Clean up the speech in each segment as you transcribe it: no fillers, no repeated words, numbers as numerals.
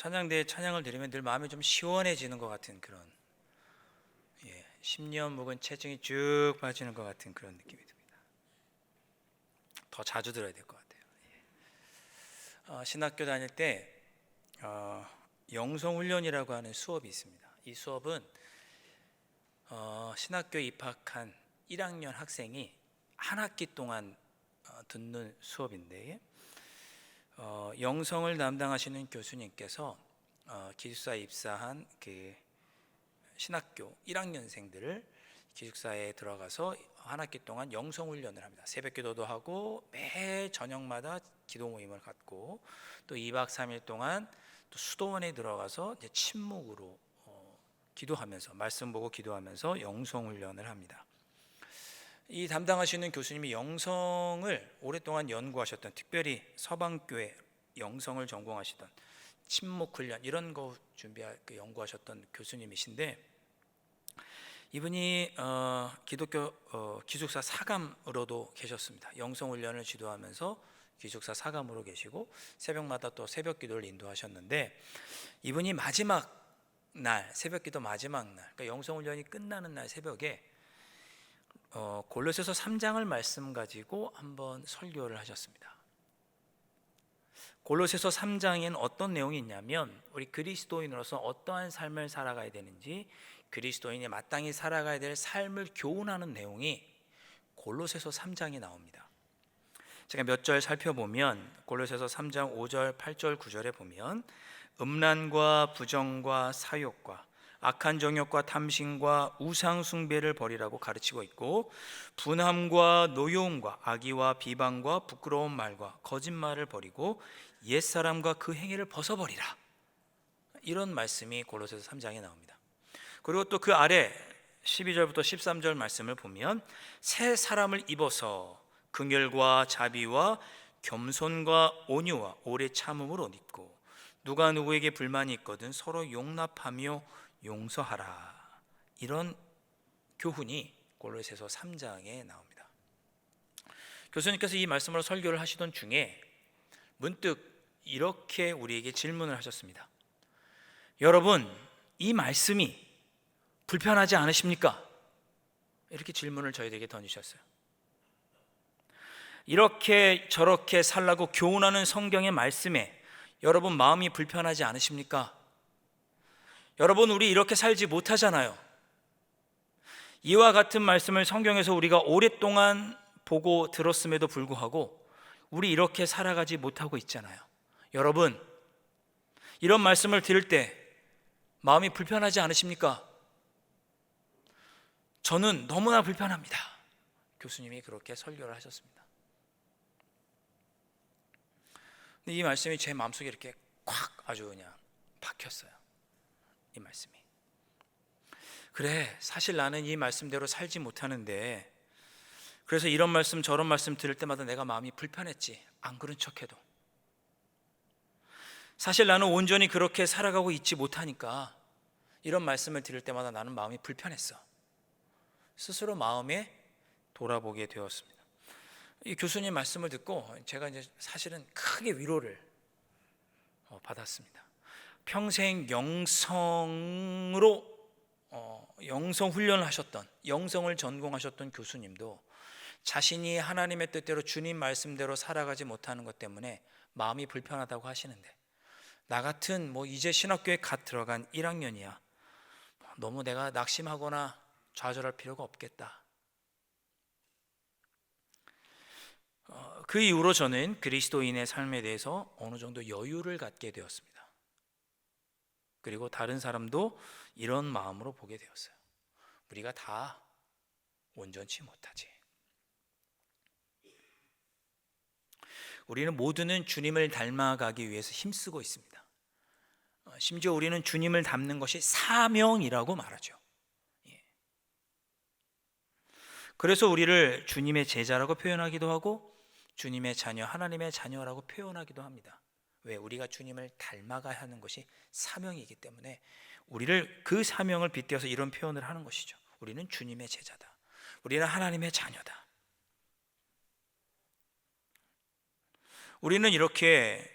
찬양대에 찬양을 드리면 늘 마음이 좀 시원해지는 것 같은 그런 10년 묵은 체증이 쭉 빠지는 것 같은 그런 느낌이 듭니다. 더 자주 들어야 될 것 같아요. 신학교 다닐 때 영성훈련이라고 하는 수업이 있습니다. 이 수업은 신학교에 입학한 1학년 학생이 한 학기 동안 듣는 수업인데 영성을 담당하시는 교수님께서 기숙사에 입사한 그 신학교 1학년생들을 기숙사에 들어가서 한 학기 동안 영성훈련을 합니다. 새벽기도도 하고 매 저녁마다 기도 모임을 갖고 또 2박 3일 동안 또 수도원에 들어가서 이제 침묵으로 기도하면서 말씀 보고 기도하면서 영성훈련을 합니다. 이 담당하시는 교수님이 영성을 오랫동안 연구하셨던, 특별히 서방교회 영성을 전공하시던 침묵훈련 이런 거 연구하셨던 교수님이신데, 이분이 기독교 기숙사 사감으로도 계셨습니다. 영성훈련을 지도하면서 기숙사 사감으로 계시고 새벽마다 또 새벽기도를 인도하셨는데, 이분이 마지막 날, 새벽기도 마지막 날, 그러니까 영성훈련이 끝나는 날 새벽에 골로새서 3장을 말씀 가지고 한번 설교를 하셨습니다. 골로새서 3장에는 어떤 내용이 있냐면, 우리 그리스도인으로서 어떠한 삶을 살아가야 되는지, 그리스도인이 마땅히 살아가야 될 삶을 교훈하는 내용이 골로새서 3장에 나옵니다. 제가 몇 절 살펴보면 골로새서 3장 5절, 8절, 9절에 보면 음란과 부정과 사욕과 악한 정욕과 탐심과 우상 숭배를 버리라고 가르치고 있고, 분함과 노여움과 악의와 비방과 부끄러운 말과 거짓말을 버리고 옛사람과 그 행위를 벗어버리라, 이런 말씀이 골로새서 3장에 나옵니다. 그리고 또 그 아래 12절부터 13절 말씀을 보면 새 사람을 입어서 긍휼과 자비와 겸손과 온유와 오래 참음을 옷 입고 누가 누구에게 불만이 있거든 서로 용납하며 용서하라, 이런 교훈이 골로새서 3장에 나옵니다. 교수님께서 이 말씀으로 설교를 하시던 중에 문득 이렇게 우리에게 질문을 하셨습니다. 여러분, 이 말씀이 불편하지 않으십니까? 이렇게 질문을 저희에게 던지셨어요. 이렇게 저렇게 살라고 교훈하는 성경의 말씀에 여러분 마음이 불편하지 않으십니까? 여러분, 우리 이렇게 살지 못하잖아요. 이와 같은 말씀을 성경에서 우리가 오랫동안 보고 들었음에도 불구하고 우리 이렇게 살아가지 못하고 있잖아요. 여러분, 이런 말씀을 들을 때 마음이 불편하지 않으십니까? 저는 너무나 불편합니다. 교수님이 그렇게 설교를 하셨습니다. 근데 이 말씀이 제 마음속에 이렇게 콱 아주 그냥 박혔어요. 이 말씀이. 그래, 사실 나는 이 말씀대로 살지 못하는데, 그래서 이런 말씀 저런 말씀 들을 때마다 내가 마음이 불편했지, 안 그런 척해도. 사실 나는 온전히 그렇게 살아가고 있지 못하니까 이런 말씀을 들을 때마다 나는 마음이 불편했어. 스스로 마음에 돌아보게 되었습니다. 이 교수님 말씀을 듣고 제가 이제 사실은 크게 위로를 받았습니다. 평생 영성으로 영성 훈련을 하셨던, 영성을 전공하셨던 교수님도 자신이 하나님의 뜻대로 주님 말씀대로 살아가지 못하는 것 때문에 마음이 불편하다고 하시는데, 나 같은 이제 신학교에 갓 들어간 1학년이야 너무 내가 낙심하거나 좌절할 필요가 없겠다. 그 이후로 저는 그리스도인의 삶에 대해서 어느 정도 여유를 갖게 되었습니다. 그리고 다른 사람도 이런 마음으로 보게 되었어요. 우리가 다 온전치 못하지. 우리는 모두는 주님을 닮아가기 위해서 힘쓰고 있습니다. 심지어 우리는 주님을 닮는 것이 사명이라고 말하죠. 그래서 우리를 주님의 제자라고 표현하기도 하고 주님의 자녀, 하나님의 자녀라고 표현하기도 합니다. 왜? 우리가 주님을 닮아가야 하는 것이 사명이기 때문에 우리를 그 사명을 빗대어서 이런 표현을 하는 것이죠. 우리는 주님의 제자다. 우리는 하나님의 자녀다. 우리는 이렇게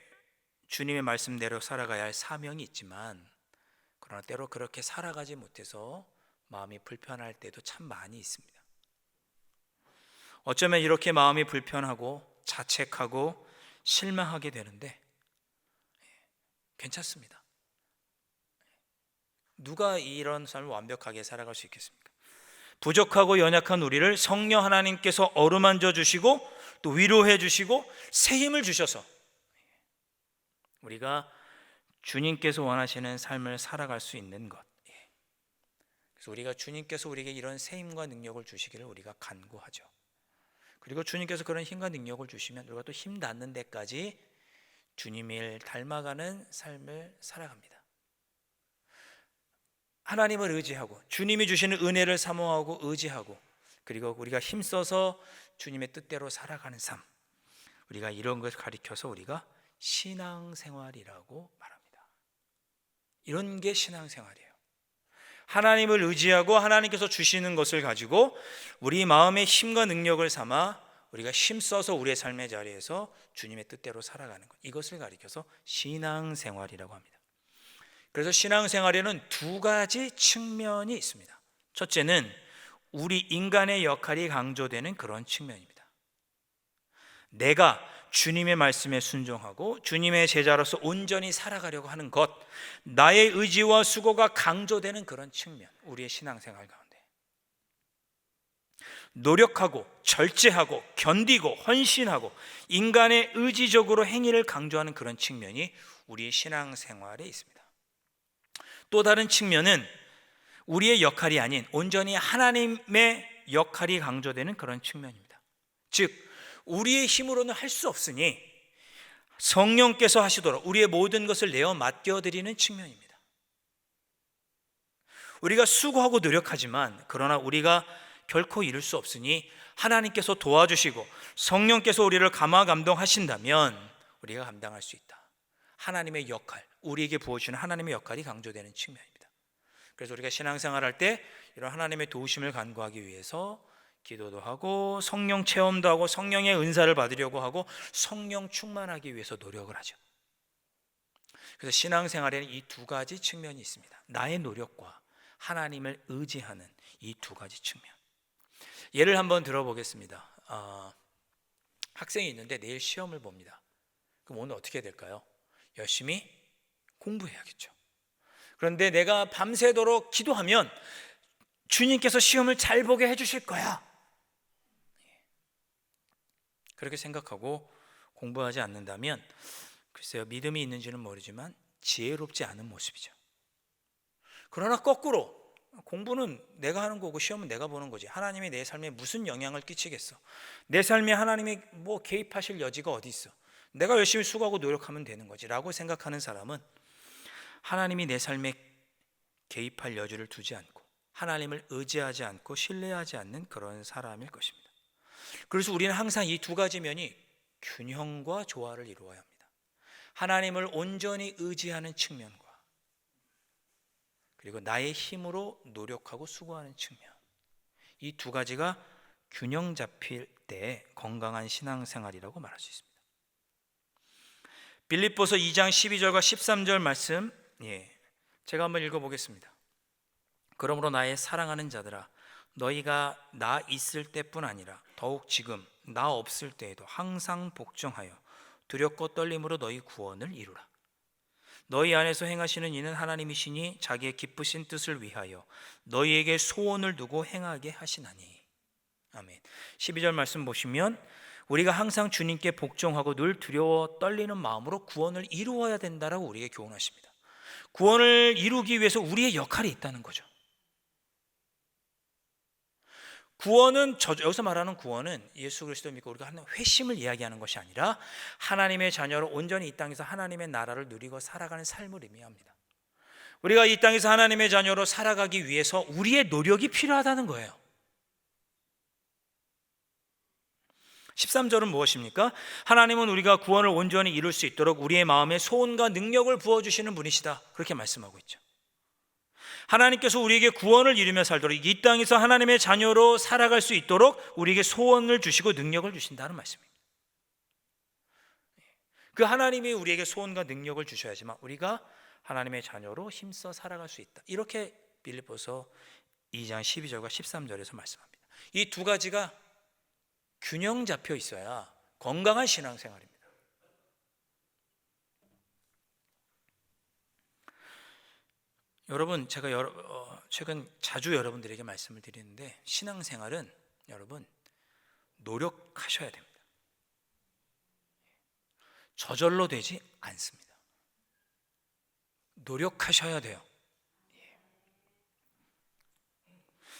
주님의 말씀대로 살아가야 할 사명이 있지만, 그러나 때로 그렇게 살아가지 못해서 마음이 불편할 때도 참 많이 있습니다. 어쩌면 이렇게 마음이 불편하고 자책하고 실망하게 되는데 괜찮습니다. 누가 이런 삶을 완벽하게 살아갈 수 있겠습니까? 부족하고 연약한 우리를 성령 하나님께서 어루만져 주시고 또 위로해 주시고 새 힘을 주셔서 우리가 주님께서 원하시는 삶을 살아갈 수 있는 것, 그래서 우리가 주님께서 우리에게 이런 새 힘과 능력을 주시기를 우리가 간구하죠. 그리고 주님께서 그런 힘과 능력을 주시면 우리가 또 힘 닿는 데까지 주님을 닮아가는 삶을 살아갑니다. 하나님을 의지하고 주님이 주시는 은혜를 사모하고 의지하고, 그리고 우리가 힘써서 주님의 뜻대로 살아가는 삶, 우리가 이런 것을 가리켜서 우리가 신앙생활이라고 말합니다. 이런 게 신앙생활이에요. 하나님을 의지하고 하나님께서 주시는 것을 가지고 우리 마음의 힘과 능력을 삼아 우리가 힘써서 우리의 삶의 자리에서 주님의 뜻대로 살아가는 것, 이것을 가리켜서 신앙생활이라고 합니다. 그래서 신앙생활에는 두 가지 측면이 있습니다. 첫째는 우리 인간의 역할이 강조되는 그런 측면입니다. 내가 주님의 말씀에 순종하고 주님의 제자로서 온전히 살아가려고 하는 것, 나의 의지와 수고가 강조되는 그런 측면, 우리의 신앙생활 가운데 노력하고 절제하고 견디고 헌신하고 인간의 의지적으로 행위를 강조하는 그런 측면이 우리의 신앙생활에 있습니다. 또 다른 측면은 우리의 역할이 아닌 온전히 하나님의 역할이 강조되는 그런 측면입니다. 즉 우리의 힘으로는 할 수 없으니 성령께서 하시도록 우리의 모든 것을 내어 맡겨드리는 측면입니다. 우리가 수고하고 노력하지만 그러나 우리가 결코 이룰 수 없으니 하나님께서 도와주시고 성령께서 우리를 감화 감동하신다면 우리가 감당할 수 있다. 하나님의 역할, 우리에게 부어주시는 하나님의 역할이 강조되는 측면입니다. 그래서 우리가 신앙생활할 때 이런 하나님의 도우심을 간구하기 위해서 기도도 하고 성령 체험도 하고 성령의 은사를 받으려고 하고 성령 충만하기 위해서 노력을 하죠. 그래서 신앙생활에는 이 두 가지 측면이 있습니다. 나의 노력과 하나님을 의지하는 이 두 가지 측면. 예를 한번 들어보겠습니다. 학생이 있는데 내일 시험을 봅니다. 그럼 오늘 어떻게 될까요? 열심히 공부해야겠죠. 그런데 내가 밤새도록 기도하면 주님께서 시험을 잘 보게 해주실 거야, 그렇게 생각하고 공부하지 않는다면 글쎄요, 믿음이 있는지는 모르지만 지혜롭지 않은 모습이죠. 그러나 거꾸로 공부는 내가 하는 거고 시험은 내가 보는 거지, 하나님이 내 삶에 무슨 영향을 끼치겠어, 내 삶에 하나님이 뭐 개입하실 여지가 어디 있어, 내가 열심히 수고하고 노력하면 되는 거지 라고 생각하는 사람은 하나님이 내 삶에 개입할 여지를 두지 않고 하나님을 의지하지 않고 신뢰하지 않는 그런 사람일 것입니다. 그래서 우리는 항상 이 두 가지 면이 균형과 조화를 이루어야 합니다. 하나님을 온전히 의지하는 측면과 그리고 나의 힘으로 노력하고 수고하는 측면, 이 두 가지가 균형 잡힐 때 건강한 신앙생활이라고 말할 수 있습니다. 빌립보서 2장 12절과 13절 말씀, 제가 한번 읽어보겠습니다. 그러므로 나의 사랑하는 자들아, 너희가 나 있을 때뿐 아니라 더욱 지금 나 없을 때에도 항상 복종하여 두렵고 떨림으로 너희 구원을 이루라. 너희 안에서 행하시는 이는 하나님이시니 자기의 기쁘신 뜻을 위하여 너희에게 소원을 두고 행하게 하시나니. 아멘. 12절 말씀 보시면 우리가 항상 주님께 복종하고 늘 두려워 떨리는 마음으로 구원을 이루어야 된다라고 우리에게 교훈하십니다. 구원을 이루기 위해서 우리의 역할이 있다는 거죠. 구원은 여기서 말하는 구원은 예수 그리스도 믿고 우리가 하는 회심을 이야기하는 것이 아니라 하나님의 자녀로 온전히 이 땅에서 하나님의 나라를 누리고 살아가는 삶을 의미합니다. 우리가 이 땅에서 하나님의 자녀로 살아가기 위해서 우리의 노력이 필요하다는 거예요. 13절은 무엇입니까? 하나님은 우리가 구원을 온전히 이룰 수 있도록 우리의 마음에 소원과 능력을 부어주시는 분이시다, 그렇게 말씀하고 있죠. 하나님께서 우리에게 구원을 이루며 살도록 이 땅에서 하나님의 자녀로 살아갈 수 있도록 우리에게 소원을 주시고 능력을 주신다는 말씀입니다. 그 하나님이 우리에게 소원과 능력을 주셔야지만 우리가 하나님의 자녀로 힘써 살아갈 수 있다. 이렇게 빌립보서 2장 12절과 13절에서 말씀합니다. 이 두 가지가 균형 잡혀 있어야 건강한 신앙생활입니다. 여러분, 제가 최근 자주 여러분들에게 말씀을 드리는데, 신앙생활은 여러분 노력하셔야 됩니다. 저절로 되지 않습니다. 노력하셔야 돼요.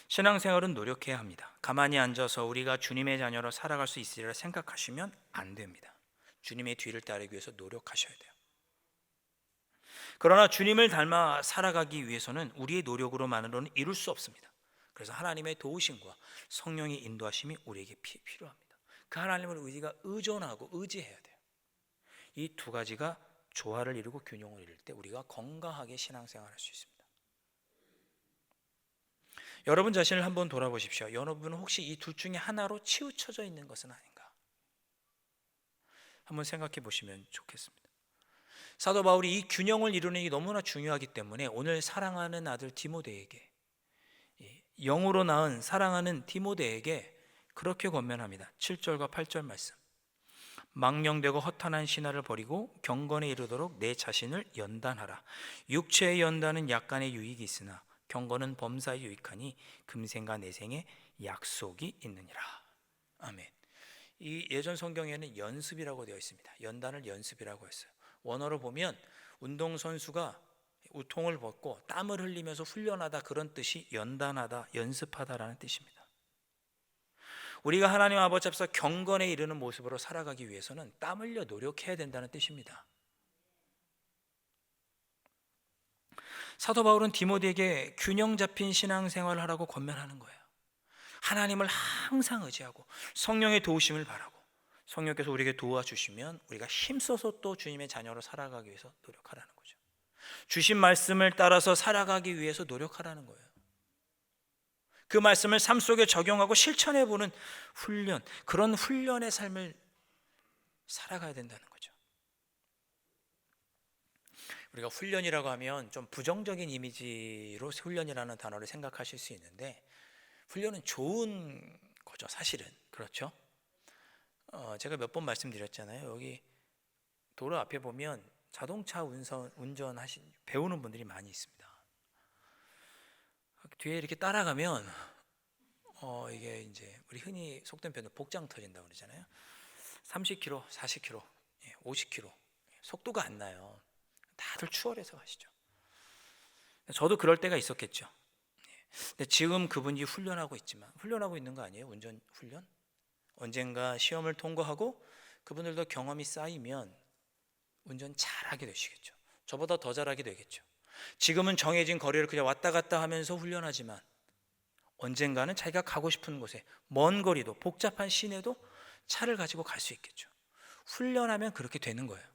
신앙생활은 노력해야 합니다. 가만히 앉아서 우리가 주님의 자녀로 살아갈 수 있으리라 생각하시면 안 됩니다. 주님의 뒤를 따르기 위해서 노력하셔야 돼요. 그러나 주님을 닮아 살아가기 위해서는 우리의 노력으로만으로는 이룰 수 없습니다. 그래서 하나님의 도우심과 성령의 인도하심이 우리에게 필요합니다. 그 하나님을 우리가 의존하고 의지해야 돼요. 이 두 가지가 조화를 이루고 균형을 이룰 때 우리가 건강하게 신앙생활할 수 있습니다. 여러분 자신을 한번 돌아보십시오. 여러분은 혹시 이 둘 중에 하나로 치우쳐져 있는 것은 아닌가? 한번 생각해 보시면 좋겠습니다. 사도 바울이 이 균형을 이루는 게 너무나 중요하기 때문에 오늘 사랑하는 아들 디모데에게, 영으로 낳은 사랑하는 디모데에게 그렇게 권면합니다. 7절과 8절 말씀. 망령되고 허탄한 신화를 버리고 경건에 이르도록 내 자신을 연단하라. 육체의 연단은 약간의 유익이 있으나 경건은 범사에 유익하니 금생과 내생에 약속이 있느니라. 아멘. 이 예전 성경에는 연습이라고 되어 있습니다. 연단을 연습이라고 했어요. 원어로 보면 운동선수가 우통을 벗고 땀을 흘리면서 훈련하다, 그런 뜻이 연단하다, 연습하다라는 뜻입니다. 우리가 하나님 아버지 앞에서 경건에 이르는 모습으로 살아가기 위해서는 땀 흘려 노력해야 된다는 뜻입니다. 사도 바울은 디모데에게 균형 잡힌 신앙생활을 하라고 권면하는 거예요. 하나님을 항상 의지하고 성령의 도우심을 바라고, 성령께서 우리에게 도와주시면 우리가 힘써서 또 주님의 자녀로 살아가기 위해서 노력하라는 거죠. 주신 말씀을 따라서 살아가기 위해서 노력하라는 거예요. 그 말씀을 삶 속에 적용하고 실천해보는 훈련, 그런 훈련의 삶을 살아가야 된다는 거죠. 우리가 훈련이라고 하면 좀 부정적인 이미지로 훈련이라는 단어를 생각하실 수 있는데, 훈련은 좋은 거죠, 사실은. 그렇죠? 제가 몇 번 말씀드렸잖아요. 여기 도로 앞에 보면 자동차 운전하신 배우는 분들이 많이 있습니다. 뒤에 이렇게 따라가면 이게 이제 우리 흔히 속된 표현으로 복장 터진다고 그러잖아요. 30km, 40km, 50km 속도가 안 나요. 다들 추월해서 가시죠. 저도 그럴 때가 있었겠죠. 근데 지금 그분이 훈련하고 있는 거 아니에요? 운전 훈련? 언젠가 시험을 통과하고 그분들도 경험이 쌓이면 운전 잘하게 되시겠죠. 저보다 더 잘하게 되겠죠. 지금은 정해진 거리를 그냥 왔다 갔다 하면서 훈련하지만 언젠가는 자기가 가고 싶은 곳에, 먼 거리도 복잡한 시내도 차를 가지고 갈 수 있겠죠. 훈련하면 그렇게 되는 거예요.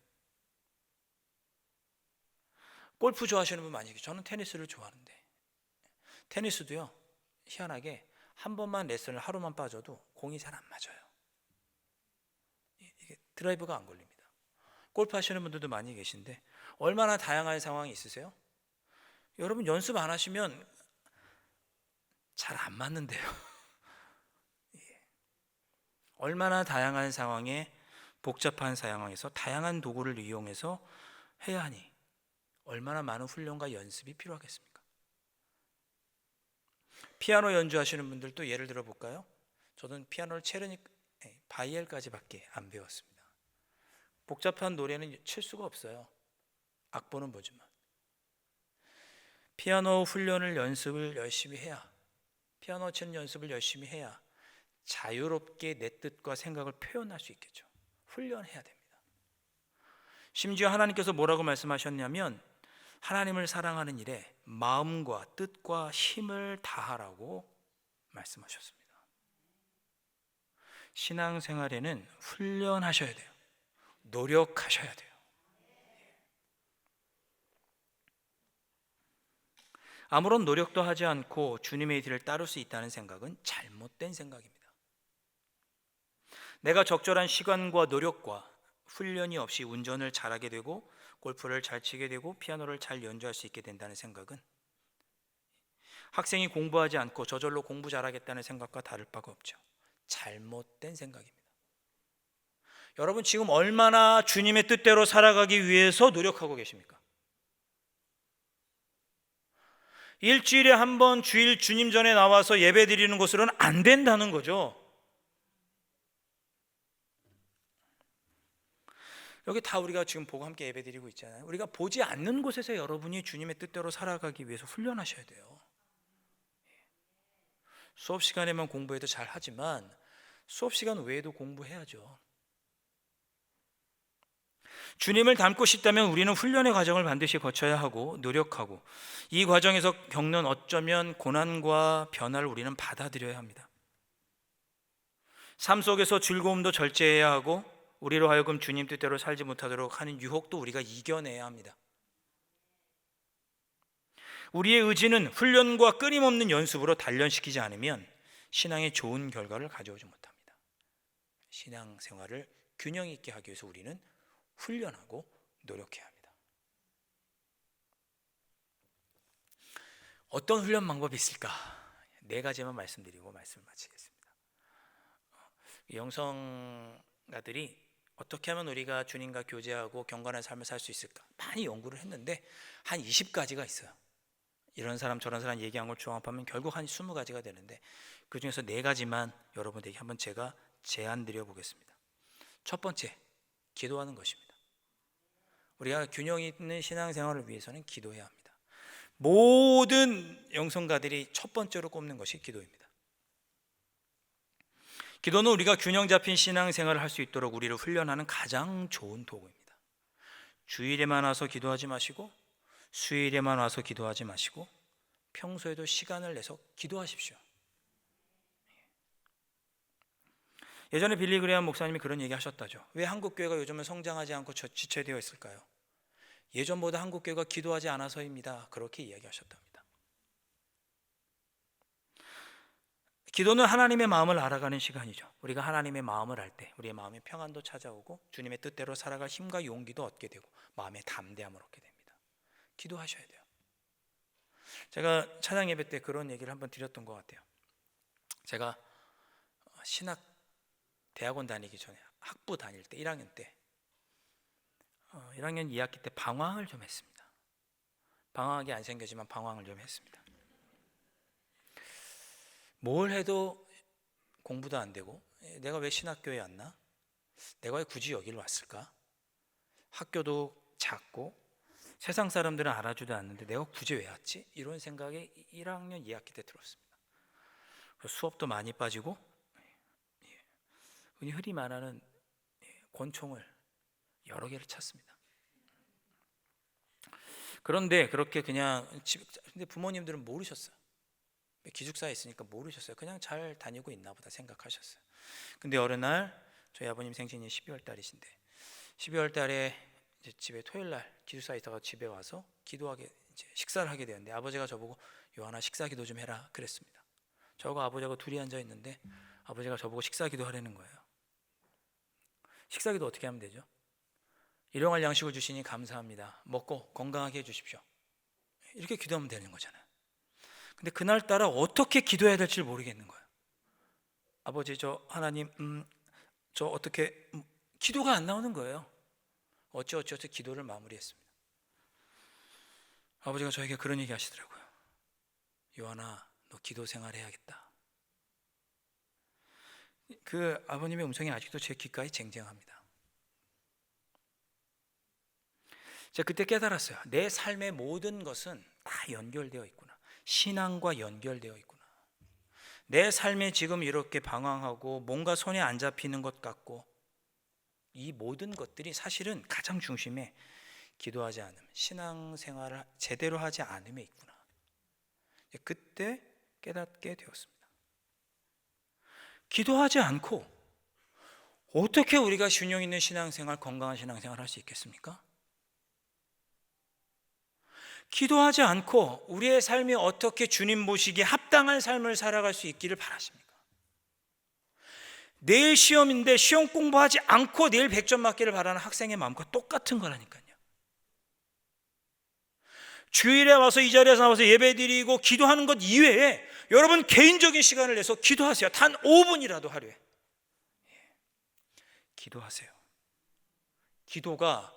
골프 좋아하시는 분 많이 계시죠. 저는 테니스를 좋아하는데, 테니스도요, 희한하게 한 번만 레슨을 하루만 빠져도 공이 잘 안 맞아요. 이게 드라이브가 안 걸립니다. 골프 하시는 분들도 많이 계신데 얼마나 다양한 상황이 있으세요? 여러분 연습 안 하시면 잘 안 맞는데요. 얼마나 다양한 상황에, 복잡한 상황에서 다양한 도구를 이용해서 해야 하니 얼마나 많은 훈련과 연습이 필요하겠습니까? 피아노 연주하시는 분들도 예를 들어 볼까요? 저는 피아노를 바이엘까지밖에 안 배웠습니다. 복잡한 노래는 칠 수가 없어요. 악보는 보지만. 피아노 훈련을 연습을 열심히 해야, 피아노 치는 연습을 열심히 해야 자유롭게 내 뜻과 생각을 표현할 수 있겠죠. 훈련해야 됩니다. 심지어 하나님께서 뭐라고 말씀하셨냐면, 하나님을 사랑하는 일에 마음과 뜻과 힘을 다하라고 말씀하셨습니다. 신앙생활에는 훈련하셔야 돼요. 노력하셔야 돼요. 아무런 노력도 하지 않고 주님의 길을 따를 수 있다는 생각은 잘못된 생각입니다. 내가 적절한 시간과 노력과 훈련이 없이 운전을 잘하게 되고 골프를 잘 치게 되고 피아노를 잘 연주할 수 있게 된다는 생각은 학생이 공부하지 않고 저절로 공부 잘하겠다는 생각과 다를 바가 없죠. 잘못된 생각입니다. 여러분 지금 얼마나 주님의 뜻대로 살아가기 위해서 노력하고 계십니까? 일주일에 한 번 주일 주님 전에 나와서 예배 드리는 것으로는 안 된다는 거죠. 여기 다 우리가 지금 보고 함께 예배 드리고 있잖아요. 우리가 보지 않는 곳에서 여러분이 주님의 뜻대로 살아가기 위해서 훈련하셔야 돼요. 수업 시간에만 공부해도 잘 하지만 수업 시간 외에도 공부해야죠. 주님을 닮고 싶다면 우리는 훈련의 과정을 반드시 거쳐야 하고 노력하고 이 과정에서 겪는 어쩌면 고난과 변화를 우리는 받아들여야 합니다. 삶 속에서 즐거움도 절제해야 하고 우리로 하여금 주님 뜻대로 살지 못하도록 하는 유혹도 우리가 이겨내야 합니다. 우리의 의지는 훈련과 끊임없는 연습으로 단련시키지 않으면 신앙에 좋은 결과를 가져오지 못합니다. 신앙생활을 균형 있게 하기 위해서 우리는 훈련하고 노력해야 합니다. 어떤 훈련 방법이 있을까? 4가지만 말씀드리고 말씀을 마치겠습니다. 영성가들이 어떻게 하면 우리가 주님과 교제하고 경건한 삶을 살 수 있을까? 많이 연구를 했는데 한 20가지가 있어요. 이런 사람 저런 사람 얘기한 걸 종합하면 결국 한 20가지가 되는데 그 중에서 4가지만 여러분들에게 한번 제가 제안 드려 보겠습니다. 첫 번째, 기도하는 것입니다. 우리가 균형 있는 신앙생활을 위해서는 기도해야 합니다. 모든 영성가들이 첫 번째로 꼽는 것이 기도입니다. 기도는 우리가 균형 잡힌 신앙생활을 할 수 있도록 우리를 훈련하는 가장 좋은 도구입니다. 주일에만 와서 기도하지 마시고 수요일에만 와서 기도하지 마시고 평소에도 시간을 내서 기도하십시오. 예전에 빌리 그레이엄 목사님이 그런 얘기 하셨다죠. 왜 한국교회가 요즘은 성장하지 않고 지체되어 있을까요? 예전보다 한국교회가 기도하지 않아서입니다. 그렇게 이야기하셨답니다. 기도는 하나님의 마음을 알아가는 시간이죠. 우리가 하나님의 마음을 알 때 우리의 마음에 평안도 찾아오고 주님의 뜻대로 살아갈 힘과 용기도 얻게 되고 마음의 담대함을 얻게 됩니다. 기도하셔야 돼요. 제가 찬양 예배 때 그런 얘기를 한번 드렸던 것 같아요. 제가 신학 대학원 다니기 전에 학부 다닐 때 1학년 때 1학년 2학기 때 방황을 좀 했습니다. 방황하기 안 생겼지만 방황을 좀 했습니다. 뭘 해도 공부도 안 되고 내가 왜 신학교에 왔나? 내가 왜 굳이 여기를 왔을까? 학교도 작고 세상 사람들은 알아주도 않는데 내가 굳이 왜 왔지? 이런 생각이 1학년 2학기 때 들었습니다. 수업도 많이 빠지고 흔히 말하는 권총을 여러 개를 찼습니다. 그런데 그렇게 그냥 근데 부모님들은 모르셨어요. 기숙사에 있으니까 모르셨어요. 그냥 잘 다니고 있나 보다 생각하셨어요. 근데 어느 날 저희 아버님 생신이 12월 달이신데 12월 달에 이제 집에 토요일 날 기숙사에 있다가 집에 와서 기도하게 이제 식사를 하게 되었는데 아버지가 저보고 요한아 식사 기도 좀 해라 그랬습니다. 저하고 아버지하고 둘이 앉아 있는데 아버지가 저보고 식사 기도 하라는 거예요. 식사 기도 어떻게 하면 되죠? 일용할 양식을 주시니 감사합니다. 먹고 건강하게 해주십시오. 이렇게 기도하면 되는 거잖아요. 근데 그날따라 어떻게 기도해야 될지 모르겠는 거예요. 아버지 저 하나님 저 어떻게 기도가 안 나오는 거예요. 어찌어찌 기도를 마무리했습니다. 아버지가 저에게 그런 얘기 하시더라고요. 요한아 너 기도 생활 해야겠다. 그 아버님의 음성이 아직도 제 귓가에 쟁쟁합니다. 제가 그때 깨달았어요. 내 삶의 모든 것은 다 연결되어 있구나. 신앙과 연결되어 있구나. 내 삶에 지금 이렇게 방황하고 뭔가 손에 안 잡히는 것 같고 이 모든 것들이 사실은 가장 중심에 기도하지 않음, 신앙생활을 제대로 하지 않음에 있구나. 그때 깨닫게 되었습니다. 기도하지 않고 어떻게 우리가 균형 있는 신앙생활, 건강한 신앙생활을 할 수 있겠습니까? 기도하지 않고 우리의 삶이 어떻게 주님 보시기에 합당한 삶을 살아갈 수 있기를 바라십니까? 내일 시험인데 시험 공부하지 않고 내일 100점 맞기를 바라는 학생의 마음과 똑같은 거라니까요. 주일에 와서 이 자리에서 나와서 예배드리고 기도하는 것 이외에 여러분 개인적인 시간을 내서 기도하세요. 단 5분이라도 하루에 기도하세요. 기도가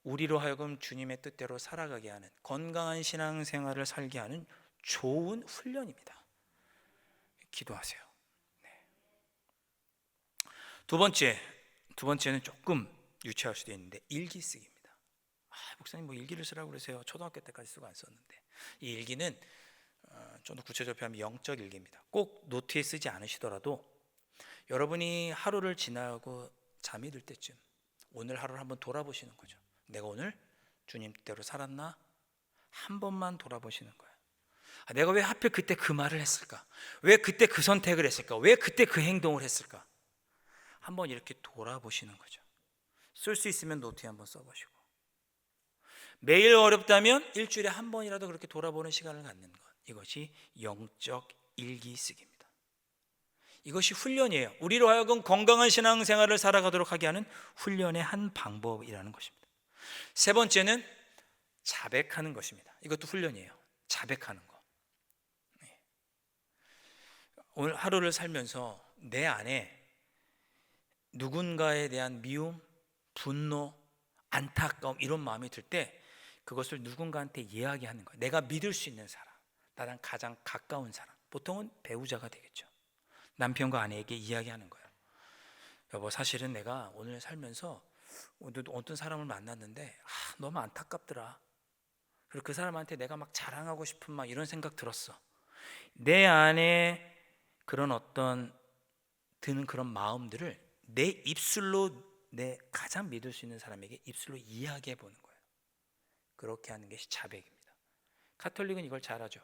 우리로 하여금 주님의 뜻대로 살아가게 하는, 건강한 신앙생활을 살게 하는 좋은 훈련입니다. 기도하세요. 네. 두 번째는 조금 유치할 수도 있는데 일기 쓰기입니다. 목사님 뭐 일기를 쓰라고 그러세요. 초등학교 때까지 쓰고 안 썼는데. 이 일기는 좀 더 구체적으로 표현하면 영적 일기입니다. 꼭 노트에 쓰지 않으시더라도 여러분이 하루를 지나고 잠이 들 때쯤 오늘 하루를 한번 돌아보시는 거죠. 내가 오늘 주님 뜻대로 살았나? 한 번만 돌아보시는 거예요. 내가 왜 하필 그때 그 말을 했을까? 왜 그때 그 선택을 했을까? 왜 그때 그 행동을 했을까? 한번 이렇게 돌아보시는 거죠. 쓸 수 있으면 노트에 한번 써보시고, 매일 어렵다면 일주일에 한 번이라도 그렇게 돌아보는 시간을 갖는 것, 이것이 영적 일기 쓰기입니다. 이것이 훈련이에요. 우리로 하여금 건강한 신앙생활을 살아가도록 하게 하는 훈련의 한 방법이라는 것입니다. 세 번째는 자백하는 것입니다. 이것도 훈련이에요. 자백하는 거. 오늘 하루를 살면서 내 안에 누군가에 대한 미움, 분노, 안타까움 이런 마음이 들 때 그것을 누군가한테 이야기하는 거예요. 내가 믿을 수 있는 사람, 나랑 가장 가까운 사람, 보통은 배우자가 되겠죠. 남편과 아내에게 이야기하는 거예요. 여보, 사실은 내가 오늘 살면서 어떤 사람을 만났는데 너무 안타깝더라. 그리고 그 사람한테 내가 막 자랑하고 싶은 막 이런 생각 들었어. 내 안에 그런 어떤 드는 그런 마음들을 내 입술로, 내 가장 믿을 수 있는 사람에게 입술로 이야기해 보는 거예요. 그렇게 하는 것이 자백입니다. 가톨릭은 이걸 잘하죠.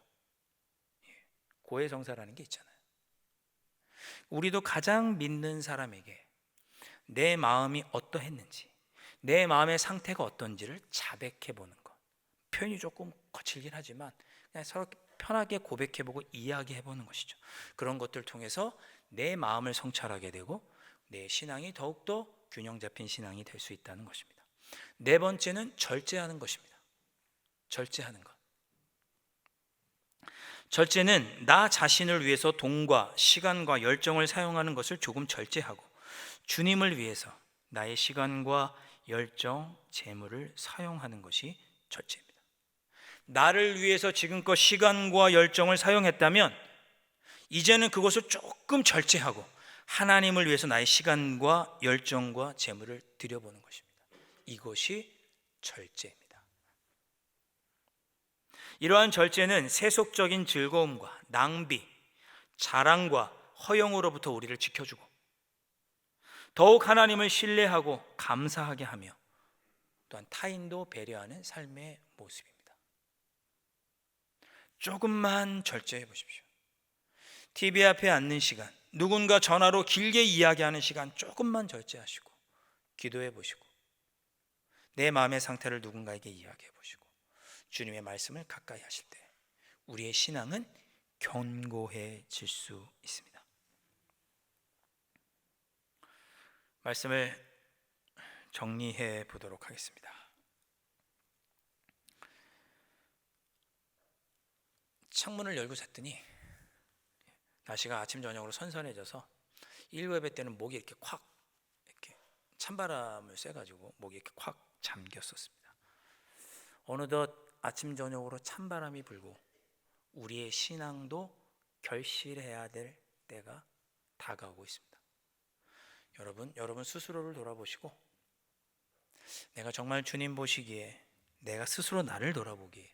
고해성사라는 게 있잖아요. 우리도 가장 믿는 사람에게 내 마음이 어떠했는지, 내 마음의 상태가 어떤지를 자백해 보는 것. 표현이 조금 거칠긴 하지만 그냥 서로 편하게 고백해 보고 이야기해 보는 것이죠. 그런 것들을 통해서 내 마음을 성찰하게 되고 내 신앙이 더욱더 균형 잡힌 신앙이 될 수 있다는 것입니다. 네 번째는 절제하는 것입니다. 절제하는 것. 절제는 나 자신을 위해서 돈과 시간과 열정을 사용하는 것을 조금 절제하고 주님을 위해서 나의 시간과 열정, 재물을 사용하는 것이 절제입니다. 나를 위해서 지금껏 시간과 열정을 사용했다면 이제는 그것을 조금 절제하고 하나님을 위해서 나의 시간과 열정과 재물을 드려보는 것입니다. 이것이 절제입니다. 이러한 절제는 세속적인 즐거움과 낭비, 자랑과 허영으로부터 우리를 지켜주고 더욱 하나님을 신뢰하고 감사하게 하며 또한 타인도 배려하는 삶의 모습입니다. 조금만 절제해 보십시오. TV 앞에 앉는 시간, 누군가 전화로 길게 이야기하는 시간 조금만 절제하시고 기도해 보시고 내 마음의 상태를 누군가에게 이야기해 보시고 주님의 말씀을 가까이 하실 때 우리의 신앙은 견고해질 수 있습니다. 말씀을 정리해 보도록 하겠습니다. 창문을 열고 잤더니 날씨가 아침 저녁으로 선선해져서 1예배 때는 목이 이렇게 콱 이렇게 찬바람을 쐬가지고 목이 이렇게 콱 잠겼었습니다. 어느덧 아침 저녁으로 찬바람이 불고 우리의 신앙도 결실해야 될 때가 다가오고 있습니다. 여러분 스스로를 돌아보시고 내가 정말 주님 보시기에 내가 스스로 나를 돌아보기에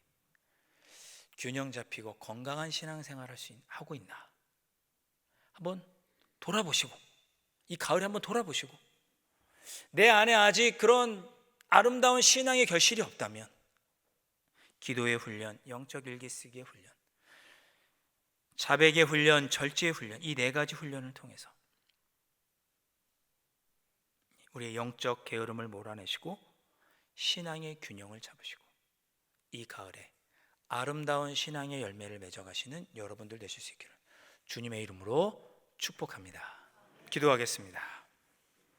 균형 잡히고 건강한 신앙생활을 하고 있나 한번 돌아보시고 이 가을에 한번 돌아보시고 내 안에 아직 그런 아름다운 신앙의 결실이 없다면 기도의 훈련, 영적 일기 쓰기의 훈련, 자백의 훈련, 절제의 훈련, 이 네 가지 훈련을 통해서 우리의 영적 게으름을 몰아내시고 신앙의 균형을 잡으시고 이 가을에 아름다운 신앙의 열매를 맺어가시는 여러분들 되실 수 있기를 주님의 이름으로 축복합니다. 기도하겠습니다.